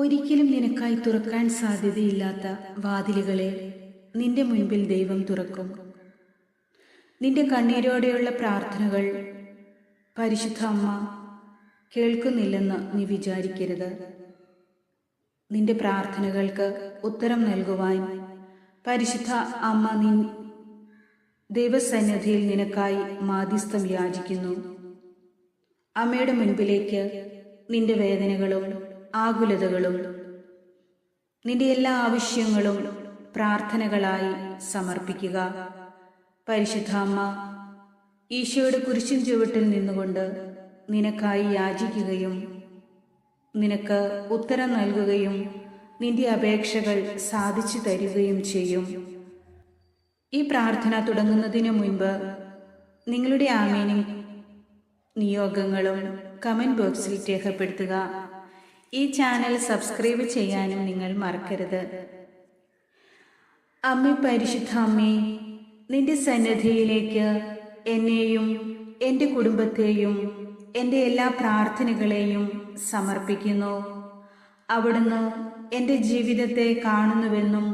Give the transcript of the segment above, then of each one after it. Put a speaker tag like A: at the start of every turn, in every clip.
A: ഒരിക്കലും നിനക്കായി തുറക്കാൻ സാധ്യതയില്ലാത്ത വാതിലുകളെ നിന്റെ മുൻപിൽ ദൈവം തുറക്കും. നിന്റെ കണ്ണീരോടെയുള്ള പ്രാർത്ഥനകൾ പരിശുദ്ധ അമ്മ കേൾക്കുന്നില്ലെന്ന് നീ വിചാരിക്കരുത്. നിന്റെ പ്രാർത്ഥനകൾക്ക് ഉത്തരം നൽകുവാൻ പരിശുദ്ധ അമ്മ ദൈവസന്നിധിയിൽ നിനക്കായി മാധ്യസ്ഥം യാചിക്കുന്നു. അമ്മയുടെ മുൻപിലേക്ക് നിന്റെ വേദനകളും ആകുലതകളും നിന്റെ എല്ലാ ആവശ്യങ്ങളും പ്രാർത്ഥനകളായി സമർപ്പിക്കുക. പരിശുദ്ധ അമ്മ ഈശോയുടെ കുരിശിൻ ചുവട്ടിൽ നിന്നുകൊണ്ട് നിനക്കായി യാചിക്കുകയും നിനക്ക് ഉത്തരം നൽകുകയും നിന്റെ അപേക്ഷകൾ സാധിച്ചു തരികയും ചെയ്യും. ഈ പ്രാർത്ഥന തുടങ്ങുന്നതിനു മുൻപ് നിങ്ങളുടെ ആമേനും നിയോഗങ്ങളും കമന്റ് ബോക്സിൽ രേഖപ്പെടുത്തുക. ഈ ചാനൽ സബ്സ്ക്രൈബ് ചെയ്യാനും നിങ്ങൾ മറക്കരുത്. അമ്മേ, പരിശുദ്ധ അമ്മേ, നിന്റെ സന്നിധിയിലേക്ക് എന്നെയും എൻ്റെ കുടുംബത്തെയും എൻ്റെ എല്ലാ പ്രാർത്ഥനകളെയും സമർപ്പിക്കുന്നു. അവിടുന്ന് എൻ്റെ ജീവിതത്തെ കാണുന്നുവെന്നും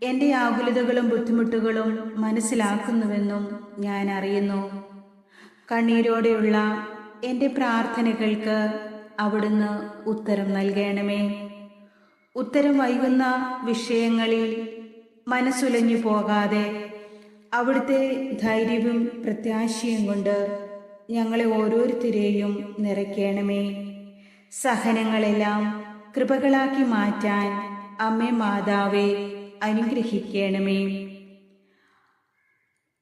A: എൻ്റെ ആകുലതകളും ബുദ്ധിമുട്ടുകളും മനസ്സിലാക്കുന്നുവെന്നും ഞാൻ അറിയുന്നു. കണ്ണീരോടെയുള്ള എൻ്റെ പ്രാർത്ഥനകൾക്ക് അവിടുന്ന് ഉത്തരം നൽകണമേ. ഉത്തരം വൈകുന്ന വിഷയങ്ങളിൽ മനസ്സുലഞ്ഞു പോകാതെ അവിടുത്തെ ധൈര്യവും പ്രത്യാശയും കൊണ്ട് ഞങ്ങളെ ഓരോരുത്തരെയും നിറയ്ക്കണമേ. സഹനങ്ങളെല്ലാം കൃപകളാക്കി മാറ്റാൻ അമ്മേ മാതാവേ അനുഗ്രഹിക്കണമേ.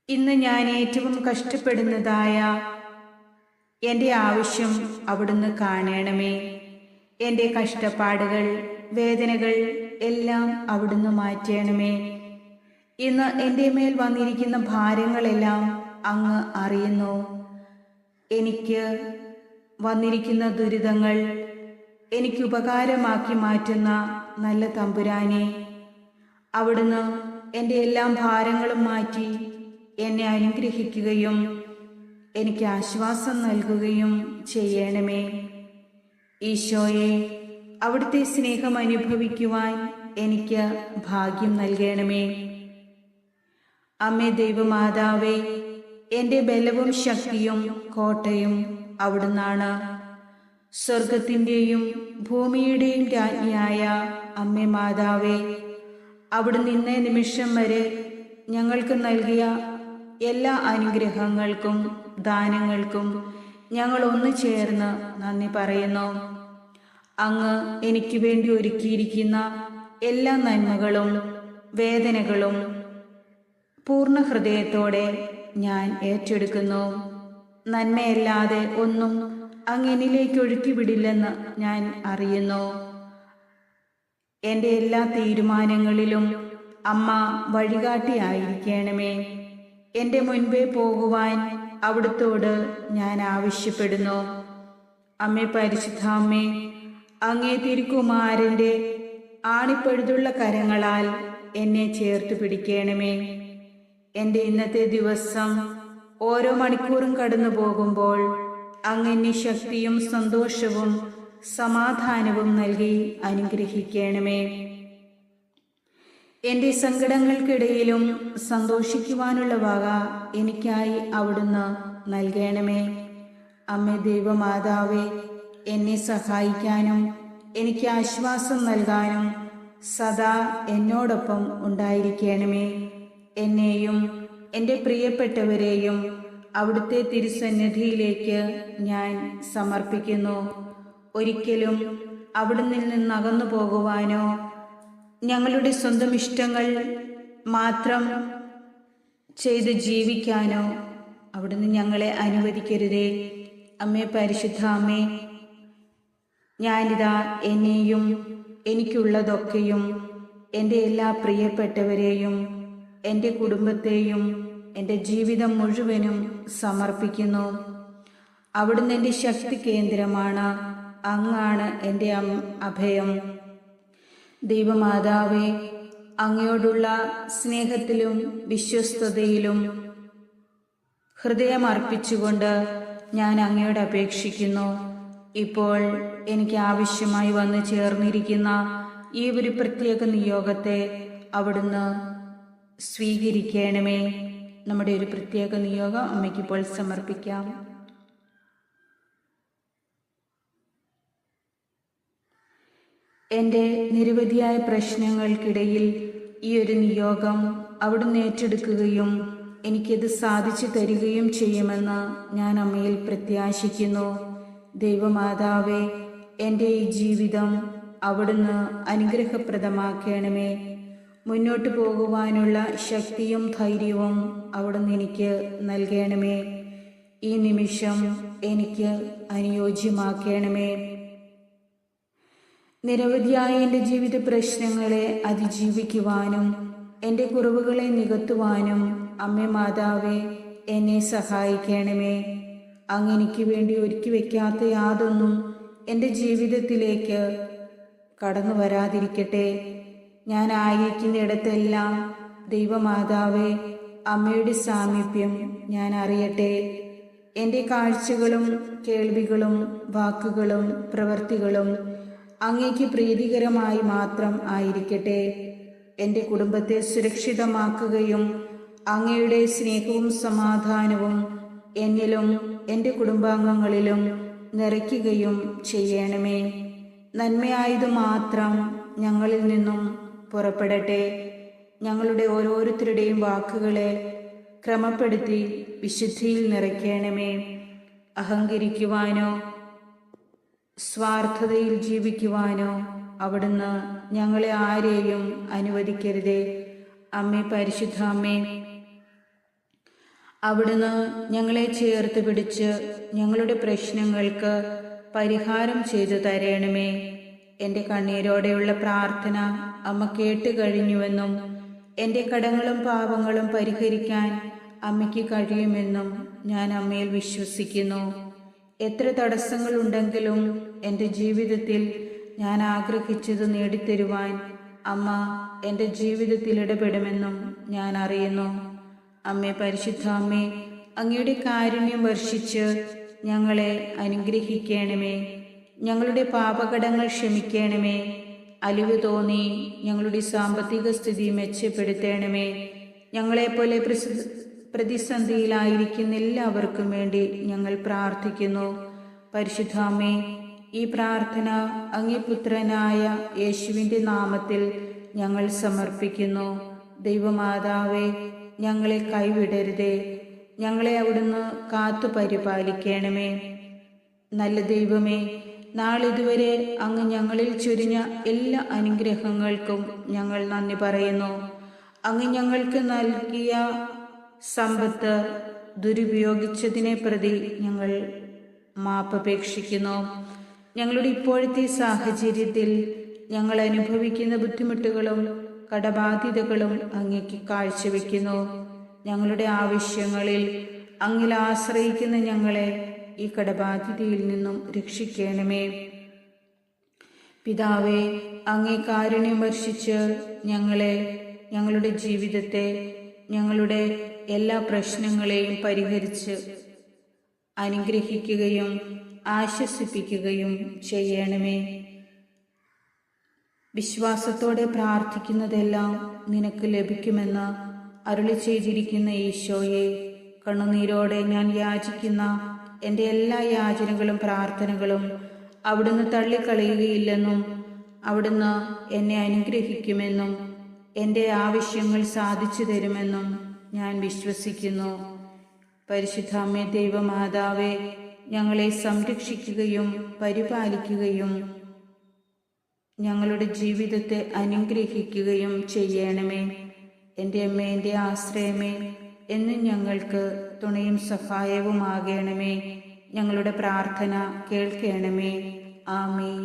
A: ഇന്ന് ഞാൻ ഏറ്റവും കഷ്ടപ്പെടുന്നതായ എൻ്റെ ആവശ്യം അവിടുന്ന് കാണണമേ. എൻ്റെ കഷ്ടപ്പാടുകൾ, വേദനകൾ എല്ലാം അവിടുന്ന് മാറ്റണമേ. ഇന്ന് എൻ്റെ മേൽ വന്നിരിക്കുന്ന ഭാരങ്ങളെല്ലാം അങ്ങ് അറിയുന്നു. എനിക്ക് വന്നിരിക്കുന്ന ദുരിതങ്ങൾ എനിക്ക് ഉപകാരമാക്കി മാറ്റുന്ന നല്ല തമ്പുരാനെ, അവിടുന്ന് എൻ്റെ എല്ലാ ഭാരങ്ങളും മാറ്റി എന്നെ അനുഗ്രഹിക്കുകയും എനിക്ക് ആശ്വാസം നൽകുകയും ചെയ്യണമേ. ഈശോയെ, അവിടുത്തെ സ്നേഹം അനുഭവിക്കുവാൻ എനിക്ക് ഭാഗ്യം നൽകണമേ. അമ്മേ ദൈവമാതാവേ, എൻ്റെ ബലവും ശക്തിയും കോട്ടയും അവിടുന്നാണ്. സ്വർഗത്തിൻ്റെയും ഭൂമിയുടെയും രാജ്ഞിയായ അമ്മേ മാതാവേ, അവിടുന്ന് ഇന്നേ നിമിഷം വരെ ഞങ്ങൾക്ക് നൽകിയ എല്ലാ അനുഗ്രഹങ്ങൾക്കും ദാനങ്ങൾക്കും ഞങ്ങൾ ഒന്നു ചേർന്ന് നന്ദി പറയുന്നു. അങ്ങ് എനിക്ക് വേണ്ടി ഒരുക്കിയിരിക്കുന്ന എല്ലാ നന്മകളും വേദനകളും പൂർണ്ണ ഹൃദയത്തോടെ ഞാൻ ഏറ്റെടുക്കുന്നു. നന്മയല്ലാതെ ഒന്നും അങ്ങ് എന്നിലേക്ക് ഒഴുക്കിവിടില്ലെന്ന് ഞാൻ അറിയുന്നു. എൻ്റെ എല്ലാ തീരുമാനങ്ങളിലും അമ്മ വഴികാട്ടിയായിരിക്കണമേ. എൻ്റെ മുൻപേ പോകുവാൻ അവിടുത്തോട് ഞാൻ ആവശ്യപ്പെടുന്നു. അമ്മേ പരിശുദ്ധ അമ്മേ, അങ്ങേ തിരുക്കുമാരൻ്റെ ആണിപ്പഴുതുള്ള കരങ്ങളാൽ എന്നെ ചേർത്ത് പിടിക്കണമേ. എൻ്റെ ഇന്നത്തെ ദിവസം ഓരോ മണിക്കൂറും കടന്നു പോകുമ്പോൾ അങ്ങ് എന്നെ ശക്തിയും സന്തോഷവും സമാധാനവും നൽകി അനുഗ്രഹിക്കണമേ. എൻ്റെ സങ്കടങ്ങൾക്കിടയിലും സന്തോഷിക്കുവാനുള്ള വക എനിക്കായി അവിടുന്ന് നൽകണമേ. അമ്മേ ദൈവമാതാവേ, എന്നെ സഹായിക്കാനും എനിക്ക് ആശ്വാസം നൽകാനും സദാ എന്നോടൊപ്പം ഉണ്ടായിരിക്കണമേ. എന്നെയും എൻ്റെ പ്രിയപ്പെട്ടവരെയും അവിടുത്തെ തിരുസന്നിധിയിലേക്ക് ഞാൻ സമർപ്പിക്കുന്നു. ഒരിക്കലും അവിടുന്ന് നിന്ന് അകന്നു പോകുവാനോ ഞങ്ങളുടെ സ്വന്തം ഇഷ്ടങ്ങൾ മാത്രം ചെയ്ത് ജീവിക്കാനോ അവിടുന്ന് ഞങ്ങളെ അനുവദിക്കരുതേ. അമ്മേ പരിശുദ്ധ അമ്മേ, ഞാനിതാ എന്നെയും എനിക്കുള്ളതൊക്കെയും എൻ്റെ എല്ലാ പ്രിയപ്പെട്ടവരെയും എൻ്റെ കുടുംബത്തെയും എൻ്റെ ജീവിതം മുഴുവനും സമർപ്പിക്കുന്നു. അവിടുന്ന് എൻ്റെ ശക്തി കേന്ദ്രമാണ്. അങ്ങാണ് എൻ്റെ അഭയം. ദൈവമാതാവേ, അങ്ങയോടുള്ള സ്നേഹത്തിലും വിശ്വസ്തതയിലും ഹൃദയമർപ്പിച്ചുകൊണ്ട് ഞാൻ അങ്ങയോട് അപേക്ഷിക്കുന്നു. ഇപ്പോൾ എനിക്ക് ആവശ്യമായി വന്നു ചേർന്നിരിക്കുന്ന ഈ ഒരു പ്രത്യേക നിയോഗത്തെ അവിടുന്ന് സ്വീകരിക്കണമേ. നമ്മുടെ ഒരു പ്രത്യേക നിയോഗം അമ്മയ്ക്കിപ്പോൾ സമർപ്പിക്കാം. എൻ്റെ നിരവധിയായ പ്രശ്നങ്ങൾക്കിടയിൽ ഈ ഒരു നിയോഗം അവിടുന്ന് ഏറ്റെടുക്കുകയും എനിക്കത് സാധിച്ചു തരികയും ചെയ്യുമെന്ന് ഞാൻ അമ്മയിൽ പ്രത്യാശിക്കുന്നു. ദൈവമാതാവേ, എൻ്റെ ഈ ജീവിതം അവിടുന്ന് അനുഗ്രഹപ്രദമാക്കണമേ. മുന്നോട്ട് പോകുവാനുള്ള ശക്തിയും ധൈര്യവും അവിടുന്ന് എനിക്ക് നൽകണമേ. ഈ നിമിഷം എനിക്ക് അനുയോജ്യമാക്കണമേ. നിരവധിയായ എൻ്റെ ജീവിത പ്രശ്നങ്ങളെ അതിജീവിക്കുവാനും എൻ്റെ കുറവുകളെ നികത്തുവാനും അമ്മേ മാതാവേ, എന്നെ സഹായിക്കണമേ. അങ്ങെനിക്ക് വേണ്ടി ഒരുക്കി വയ്ക്കാത്ത യാതൊന്നും എൻ്റെ ജീവിതത്തിലേക്ക് കടന്നു വരാതിരിക്കട്ടെ. ഞാൻ ആയിരിക്കുന്നിടത്തെല്ലാം ദൈവമാതാവേ, അമ്മയുടെ സാമീപ്യം ഞാൻ അറിയട്ടെ. എൻ്റെ കാഴ്ചകളും കേൾവികളും വാക്കുകളും പ്രവൃത്തികളും അങ്ങേക്ക് പ്രീതികരമായി മാത്രം ആയിരിക്കട്ടെ. എൻ്റെ കുടുംബത്തെ സുരക്ഷിതമാക്കുകയും അങ്ങയുടെ സ്നേഹവും സമാധാനവും എന്നിലും എൻ്റെ കുടുംബാംഗങ്ങളിലും നിറയ്ക്കുകയും ചെയ്യണമേ. നന്മയായതു മാത്രം ഞങ്ങളിൽ നിന്നും പുറപ്പെടട്ടെ. ഞങ്ങളുടെ ഓരോരുത്തരുടെയും വാക്കുകളെ ക്രമപ്പെടുത്തി വിശുദ്ധിയിൽ നിറയ്ക്കണമേ. അഹങ്കരിക്കുവാനോ സ്വാർത്ഥതയിൽ ജീവിക്കുവാനോ അവിടുന്ന് ഞങ്ങളെ ആരെയും അനുവദിക്കരുതേ. അമ്മേ, പരിശുദ്ധ അമ്മേ, അവിടുന്ന് ഞങ്ങളെ ചേർത്ത് പിടിച്ച് ഞങ്ങളുടെ പ്രശ്നങ്ങൾക്ക് പരിഹാരം ചെയ്തു തരണമേ. എൻ്റെ കണ്ണീരോടെയുള്ള പ്രാർത്ഥന അമ്മ കേട്ട് കഴിഞ്ഞുവെന്നും എൻ്റെ കടങ്ങളും പാപങ്ങളും പരിഹരിക്കാൻ അമ്മയ്ക്ക് കഴിയുമെന്നും ഞാൻ അമ്മയിൽ വിശ്വസിക്കുന്നു. എത്ര തടസ്സങ്ങളുണ്ടെങ്കിലും എൻ്റെ ജീവിതത്തിൽ ഞാൻ ആഗ്രഹിച്ചത് നേടിത്തരുവാൻ അമ്മ എൻ്റെ ജീവിതത്തിൽ ഇടപെടുമെന്നും ഞാൻ അറിയുന്നു. അമ്മേ, പരിശുദ്ധ അമ്മേ, അങ്ങയുടെ കാരുണ്യം വർഷിച്ച് ഞങ്ങളെ അനുഗ്രഹിക്കണമേ. ഞങ്ങളുടെ പാപകടങ്ങൾ ക്ഷമിക്കണമേ. അലിവ് തോന്നി ഞങ്ങളുടെ സാമ്പത്തിക സ്ഥിതി മെച്ചപ്പെടുത്തണമേ. ഞങ്ങളെപ്പോലെ പ്രതിസന്ധിയിലായിരിക്കുന്ന എല്ലാവർക്കും വേണ്ടി ഞങ്ങൾ പ്രാർത്ഥിക്കുന്നു. പരിശുദ്ധ അമ്മേ, ഈ പ്രാർത്ഥന അങ്ങേ പുത്രനായ യേശുവിൻ്റെ നാമത്തിൽ ഞങ്ങൾ സമർപ്പിക്കുന്നു. ദൈവമാതാവേ, ഞങ്ങളെ കൈവിടരുതേ. ഞങ്ങളെ അവിടുന്ന് കാത്തു പരിപാലിക്കണമേ. നല്ല ദൈവമേ, നാളിതുവരെ അങ്ങ് ഞങ്ങളിൽ ചൊരിഞ്ഞ എല്ലാ അനുഗ്രഹങ്ങൾക്കും ഞങ്ങൾ നന്ദി പറയുന്നു. അങ്ങ് ഞങ്ങൾക്ക് നൽകിയ സമ്പത്ത് ദുരുപയോഗിച്ചതിനെ പ്രതി ഞങ്ങൾ മാപ്പപേക്ഷിക്കുന്നു. ഞങ്ങളുടെ ഇപ്പോഴത്തെ സാഹചര്യത്തിൽ ഞങ്ങൾ അനുഭവിക്കുന്ന ബുദ്ധിമുട്ടുകളും കടബാധ്യതകളും അങ്ങേക്ക് കാഴ്ചവെക്കുന്നു. ഞങ്ങളുടെ ആവശ്യങ്ങളിൽ അങ്ങിൽ ആശ്രയിക്കുന്ന ഞങ്ങളെ ഈ കടബാധ്യതയിൽ നിന്നും രക്ഷിക്കണമേ. പിതാവേ, അങ്ങേ കാരുണ്യം വർഷിച്ച് ഞങ്ങളെ, ഞങ്ങളുടെ ജീവിതത്തെ, ഞങ്ങളുടെ എല്ലാ പ്രശ്നങ്ങളെയും പരിഹരിച്ച് അനുഗ്രഹിക്കുകയും ആശ്വസിപ്പിക്കുകയും ചെയ്യണമേ. വിശ്വാസത്തോടെ പ്രാർത്ഥിക്കുന്നതെല്ലാം നിനക്ക് ലഭിക്കുമെന്ന് അരുളി ചെയ്തിരിക്കുന്ന ഈശോയെ, കണ്ണുനീരോടെ ഞാൻ യാചിക്കുന്ന എൻ്റെ എല്ലാ യാചനകളും പ്രാർത്ഥനകളും അവിടുന്ന് തള്ളിക്കളയുകയില്ലെന്നും അവിടുന്ന് എന്നെ അനുഗ്രഹിക്കുമെന്നും എൻ്റെ ആവശ്യങ്ങൾ സാധിച്ചു തരുമെന്നും ഞാൻ വിശ്വസിക്കുന്നു. പരിശുദ്ധ അമ്മേ, ദൈവമാതാവേ, ഞങ്ങളെ സംരക്ഷിക്കുകയും പരിപാലിക്കുകയും ഞങ്ങളുടെ ജീവിതത്തെ അനുഗ്രഹിക്കുകയും ചെയ്യണമേ. എൻ്റെ അമ്മേ, എൻ്റെ ആശ്രയമേ, എന്നും ഞങ്ങൾക്ക് തുണയും സഹായവുമാകണമേ. ഞങ്ങളുടെ പ്രാർത്ഥന കേൾക്കണമേ. ആമേൻ.